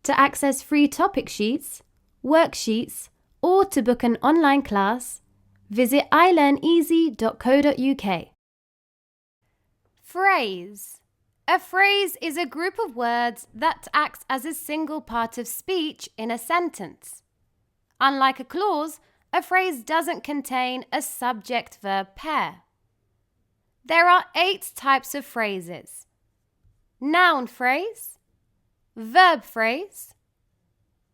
To access free topic sheets, worksheets, or to book an online class, visit ilearneasy.co.uk. Phrase. A phrase is a group of words that acts as a single part of speech in a sentence. Unlike a clause, a phrase doesn't contain a subject-verb pair. There are 8 types of phrases: noun phrase, verb phrase,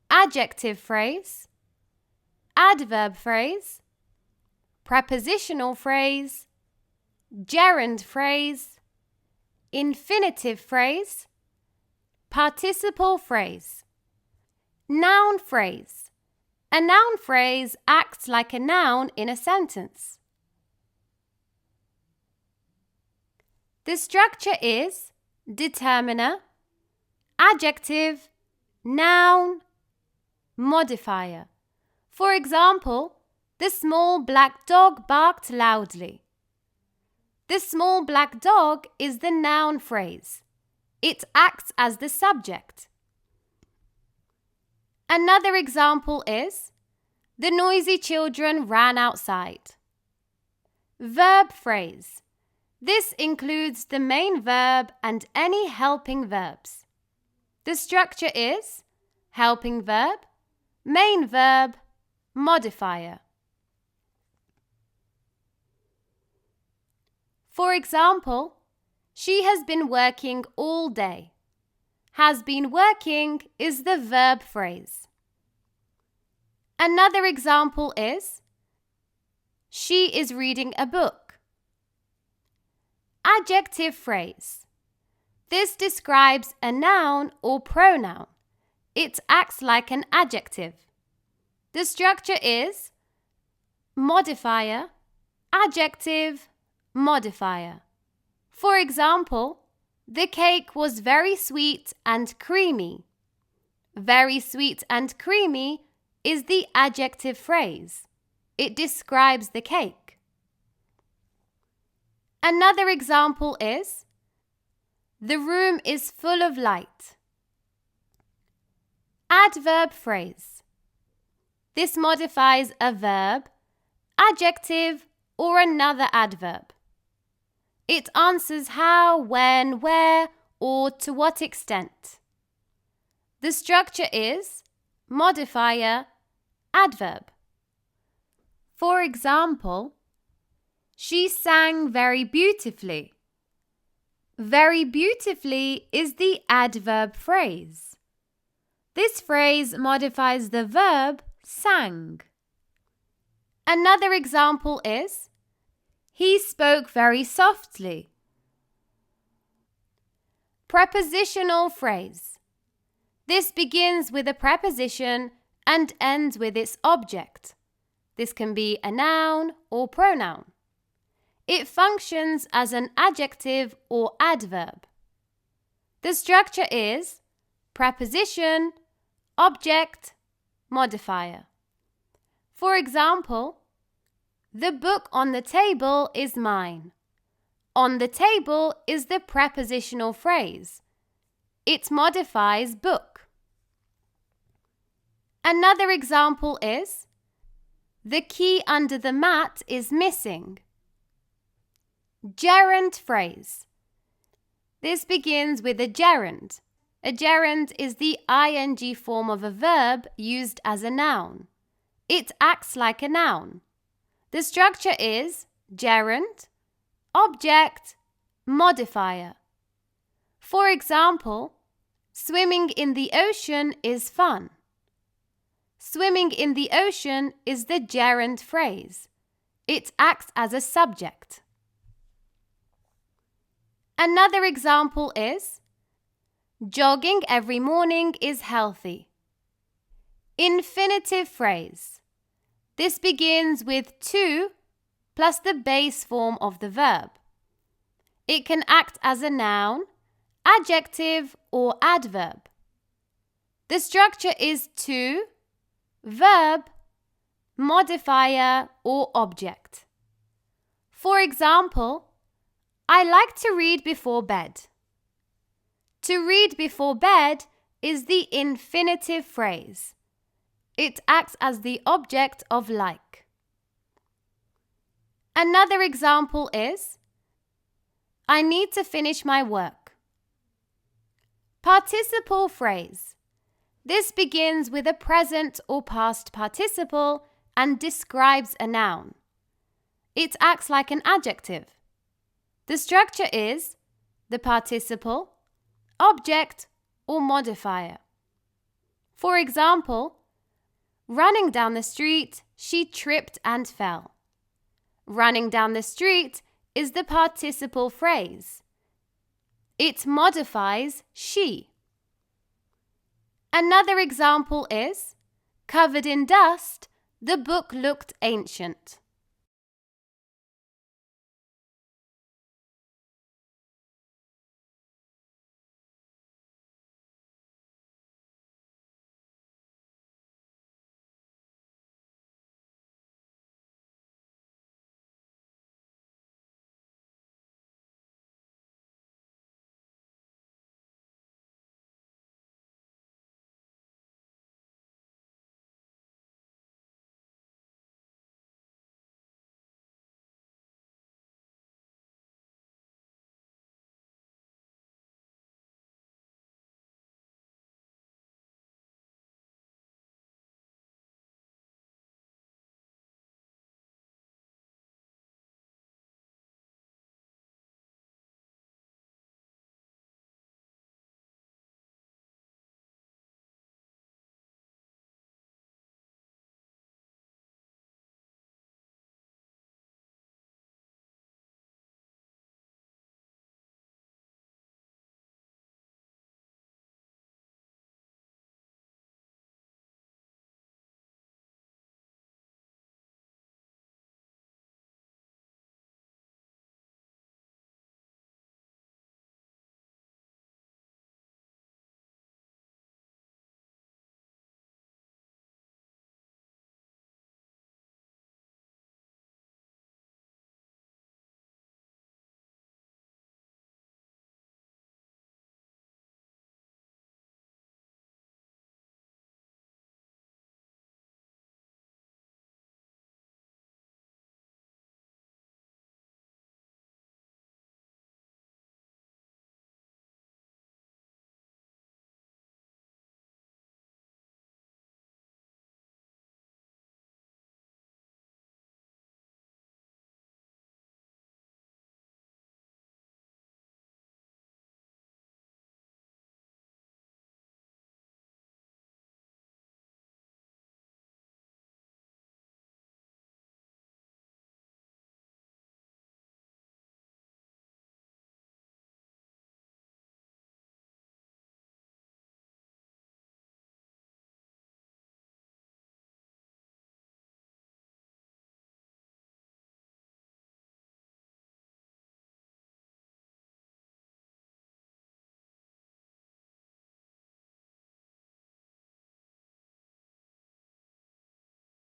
adjective phrase, adverb phrase, prepositional phrase, gerund phrase, infinitive phrase, participle phrase. Noun phrase. A noun phrase acts like a noun in a sentence. The structure is determiner, adjective, noun, modifier. For example, the small black dog barked loudly. The small black dog is the noun phrase. It acts as the subject. Another example is, the noisy children ran outside. Verb phrase. This includes the main verb and any helping verbs. The structure is helping verb, main verb, modifier. For example, she has been working all day. Has been working is the verb phrase. Another example is, she is reading a book. Adjective phrase. This describes a noun or pronoun. It acts like an adjective. The structure is modifier, adjective, modifier. For example, the cake was very sweet and creamy. Very sweet and creamy is the adjective phrase. It describes the cake. Another example is, the room is full of light. Adverb phrase. This modifies a verb, adjective, or another adverb. It answers how, when, where, or to what extent. The structure is modifier, adverb. For example, she sang very beautifully. Very beautifully is the adverb phrase. This phrase modifies the verb sang. Another example is, he spoke very softly. Prepositional phrase. This begins with a preposition and ends with its object. This can be a noun or pronoun. It functions as an adjective or adverb. The structure is preposition, object, modifier. For example, the book on the table is mine. On the table is the prepositional phrase. It modifies book. Another example is, the key under the mat is missing. Gerund phrase. This begins with a gerund. A gerund is the ing form of a verb used as a noun. It acts like a noun. The structure is gerund, object, modifier. For example, swimming in the ocean is fun. Swimming in the ocean is the gerund phrase. It acts as a subject. Another example is, jogging every morning is healthy. Infinitive phrase. This begins with to plus the base form of the verb. It can act as a noun, adjective, or adverb. The structure is to, verb, modifier, or object. For example, I like to read before bed. To read before bed is the infinitive phrase. It acts as the object of like. Another example is, I need to finish my work. Participle phrase. This begins with a present or past participle and describes a noun. It acts like an adjective. The structure is the participle, object, or modifier. For example, running down the street, she tripped and fell. Running down the street is the participle phrase. It modifies she. Another example is, covered in dust, the book looked ancient.